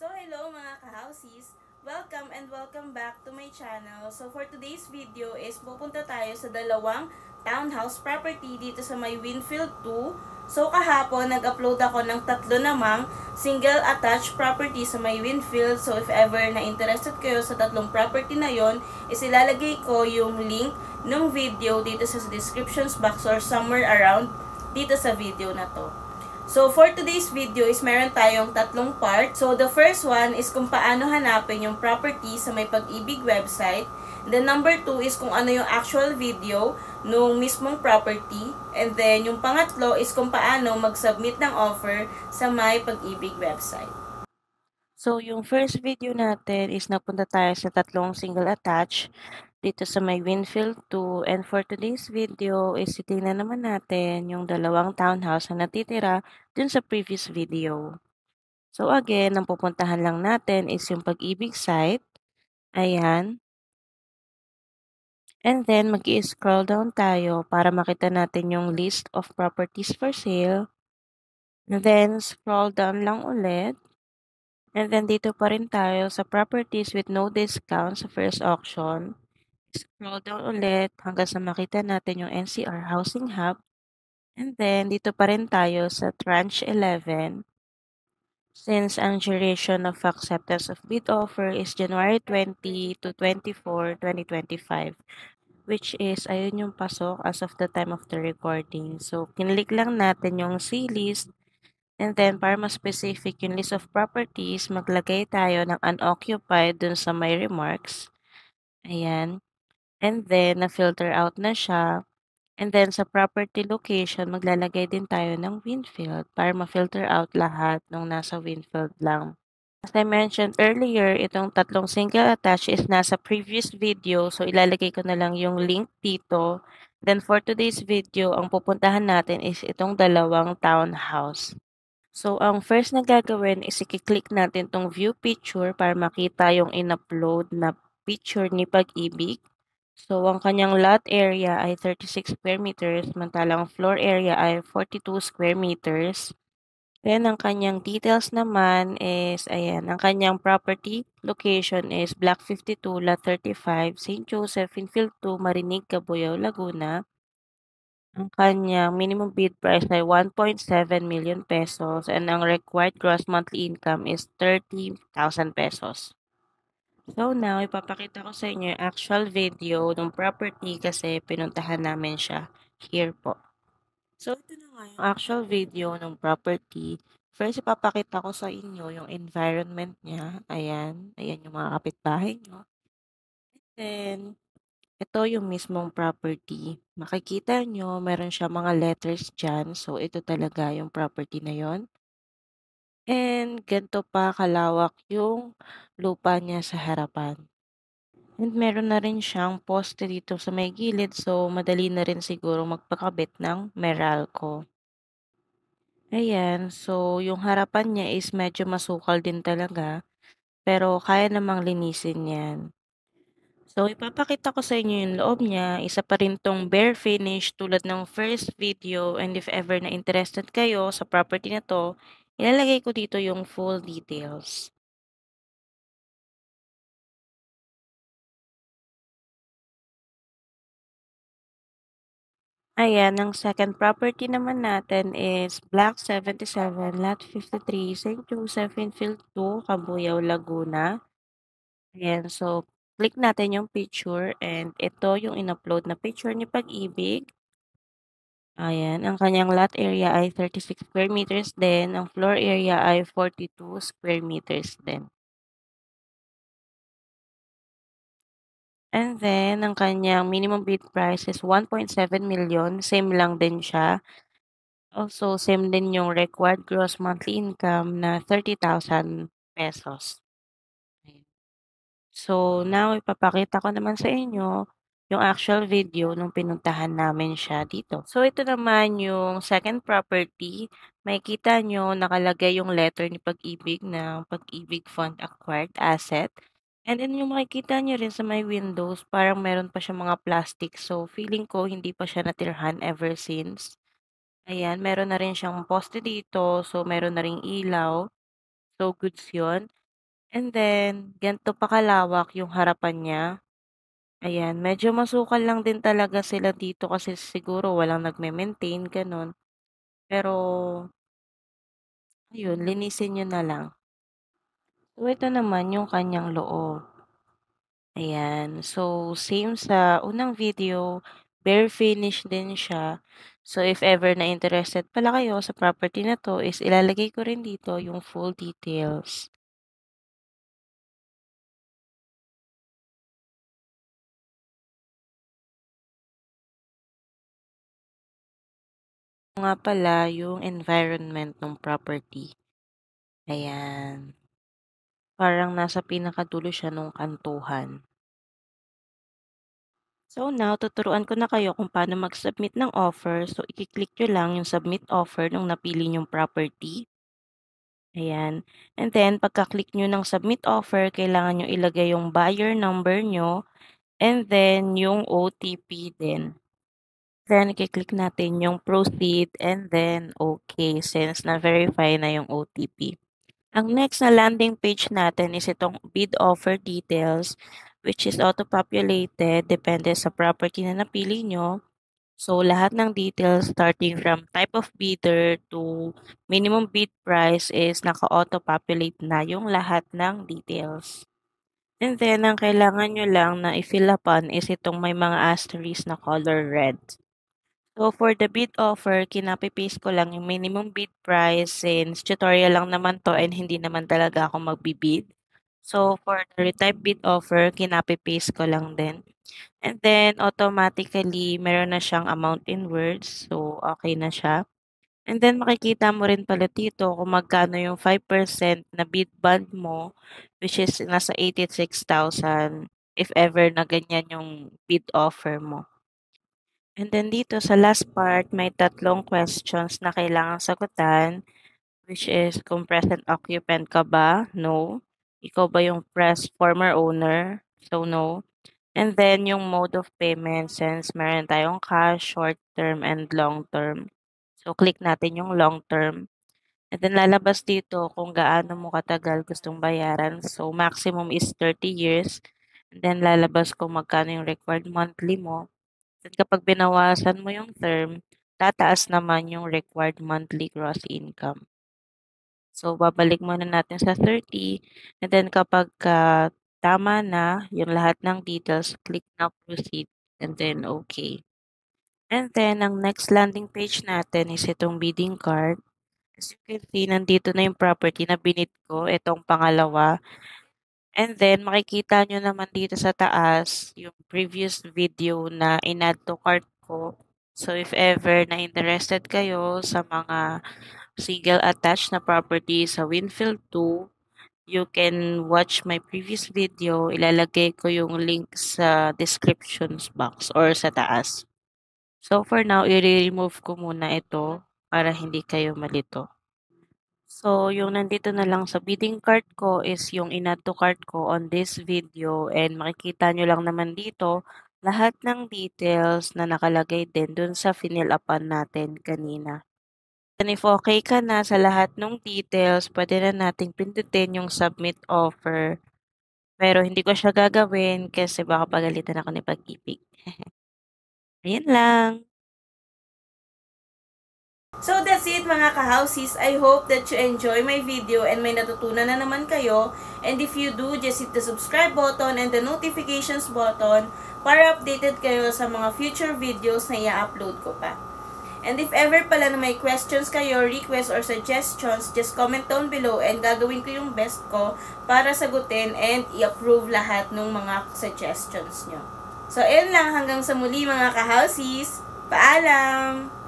So hello mga ka-houses! Welcome and welcome back to my channel. So for today's video is pupunta tayo sa dalawang townhouse property dito sa may Winfield 2. So kahapon nag-upload ako ng tatlo namang single attached property sa may Winfield. So if ever na interested kayo sa tatlong property na yon, is ilalagay ko yung link ng video dito sa description box or somewhere around dito sa video na to. So, for today's video is meron tayong tatlong part. So, the first one is kung paano hanapin yung property sa may Pag-ibig website. And then, number 2 is kung ano yung actual video nung mismong property. And then, yung pangatlo is kung paano mag-submit ng offer sa may Pag-ibig website. So, yung first video natin is napunta tayo sa tatlong single attach dito sa may Winfield 2. And for today's video is titingnan naman natin yung dalawang townhouse na natitira dun sa previous video. So again, ang pupuntahan lang natin is yung Pag-ibig site. Ayan. And then mag-i-scroll down tayo para makita natin yung list of properties for sale. And then scroll down lang ulit. And then dito pa rin tayo sa properties with no discount sa first auction. Scroll down ulit hanggang sa makita natin yung NCR Housing Hub. And then, dito pa rin tayo sa Tranche 11. Since ang duration of acceptance of bid offer is January 20 to 24, 2025. Which is, ayun yung pasok as of the time of the recording. So, kinlik lang natin yung C-list. And then, para mas specific yung list of properties, maglagay tayo ng unoccupied dun sa my remarks. Ayan. And then, na-filter out na siya. And then, sa property location, maglalagay din tayo ng Winfield para ma-filter out lahat ng nasa Winfield lang. As I mentioned earlier, itong tatlong single attach is nasa previous video. So, ilalagay ko na lang yung link dito. Then, for today's video, ang pupuntahan natin is itong dalawang townhouse. So, ang first na gagawin is i-click natin tong view picture para makita yung in-upload na picture ni Pag-ibig. So, ang kanyang lot area ay 36 square meters, samantalang floor area ay 42 square meters. Then, ang kanyang details naman is, ayan, ang kanyang property location is Block 52, Lot 35, St. Joseph, Winfield 2, Marinig, Cabuyao, Laguna. Ang kanyang minimum bid price ay 1.7 million pesos and ang required gross monthly income is 30,000 pesos. So now, ipapakita ko sa inyo yung actual video ng property kasi pinuntahan namin siya. Here po. So, ito na nga yung actual video ng property. First, ipapakita ko sa inyo yung environment niya. Ayan. Ayan yung mga kapitbahay nyo. Then, ito yung mismong property. Makikita nyo, meron siya mga letters dyan. So, ito talaga yung property na yon. And, ganito pa kalawak yung lupa niya sa harapan. And meron na rin siyang poste dito sa may gilid, so madali na rin siguro magpakabit ng Meralco. Ayan, so yung harapan niya is medyo masukal din talaga, pero kaya namang linisin yan. So ipapakita ko sa inyo yung loob niya, isa pa rin tong bare finish tulad ng first video, and if ever na interested kayo sa property na to, ilalagay ko dito yung full details. Ayan, ang second property naman natin is Block 77, Lot 53, St. Joseph, Winfield 2, Cabuyao, Laguna. Ayan, so click natin yung picture and ito yung in-upload na picture ni Pag-ibig. Ayan, ang kanyang lot area ay 36 square meters din. Ang floor area ay 42 square meters din. And then, ang kanyang minimum bid price is 1.7 million. Same lang din siya. Also, same din yung required gross monthly income na 30,000 pesos. Ayan. So, now ipapakita ko naman sa inyo yung actual video nung pinuntahan namin siya dito. So, ito naman yung second property. Makikita nyo nakalagay yung letter ni Pag-ibig ng Pag-ibig Fund Acquired Asset. And then yung makikita nyo rin sa may windows, parang meron pa siya mga plastic. So, feeling ko hindi pa siya natirhan ever since. Ayan, meron na rin siyang poste dito. So, meron na ring ilaw. So, goods yun. And then, ganito pa kalawak yung harapan niya. Ayan, medyo masukal lang din talaga sila dito kasi siguro walang nagme-maintain, gano'n. Pero, ayun, linisin niyo na lang. So, ito naman yung kanyang loob. Ayan. So, same sa unang video, bare finish din siya. So, if ever na interested pala kayo sa property na 'to is ilalagay ko rin dito yung full details. Nga pala yung environment ng property, ayan. Parang nasa pinakadulo siya nung kantuhan. So now, tuturuan ko na kayo kung paano mag-submit ng offer. So, i-click nyo lang yung submit offer nung napili nyong property. Ayan. And then, pagka-click nyo ng submit offer, kailangan nyo ilagay yung buyer number nyo and then yung OTP din. Then, i-click natin yung proceed and then okay since na-verify na yung OTP. Ang next na landing page natin is itong bid offer details which is auto-populated depende sa property na napili nyo. So, lahat ng details starting from type of bidder to minimum bid price is naka-auto-populate na yung lahat ng details. And then, ang kailangan nyo lang na i-fill upan is itong may mga asterisk na color red. So, for the bid offer, kinapi-paste ko lang yung minimum bid price since tutorial lang naman to and hindi naman talaga ako magbibid. So, for the retype bid offer, kinapi-paste ko lang din. And then, automatically, meron na siyang amount in words. So, okay na siya. And then, makikita mo rin pala dito kung magkano yung 5% na bid band mo, which is nasa 86,000 if ever na ganyan yung bid offer mo. And then dito sa last part, may tatlong questions na kailangang sagutan, which is kung present occupant ka ba? No. Ikaw ba yung former owner? So, no. And then yung mode of payment, since meron tayong cash, short term, and long term. So, click natin yung long term. And then lalabas dito kung gaano mo katagal gustong bayaran. So, maximum is 30 years. And then lalabas kung magkano yung required monthly mo. Then kapag binawasan mo yung term, tataas naman yung required monthly gross income. So, babalik muna natin sa 30. And then kapag tama na yung lahat ng details, click na proceed and then okay. And then, ang next landing page natin is itong bidding card. As you can see, nandito na yung property na binid ko, itong pangalawa. And then, makikita nyo naman dito sa taas yung previous video na in-add to cart ko. So, if ever na interested kayo sa mga single attached na property sa Winfield 2, you can watch my previous video. Ilalagay ko yung link sa descriptions box or sa taas. So, for now, i-remove ko muna ito para hindi kayo malito. So, yung nandito na lang sa bidding cart ko is yung in-add to cart ko on this video and makikita nyo lang naman dito lahat ng details na nakalagay din dun sa finil upan natin kanina. And if okay ka na sa lahat ng details, pwede na nating pindutin yung submit offer. Pero hindi ko siya gagawin kasi baka pagalitan ako ni Pag-ibig. Ayan lang. So that's it mga ka-houses. I hope that you enjoy my video and may natutunan na naman kayo. And if you do, just hit the subscribe button and the notifications button para updated kayo sa mga future videos na i-upload ko pa. And if ever pala na may questions kayo, requests or suggestions, just comment down below and gagawin ko yung best ko para sagutin and i-approve lahat ng mga suggestions nyo. So, ayun lang. Hanggang sa muli mga ka-houses. Paalam!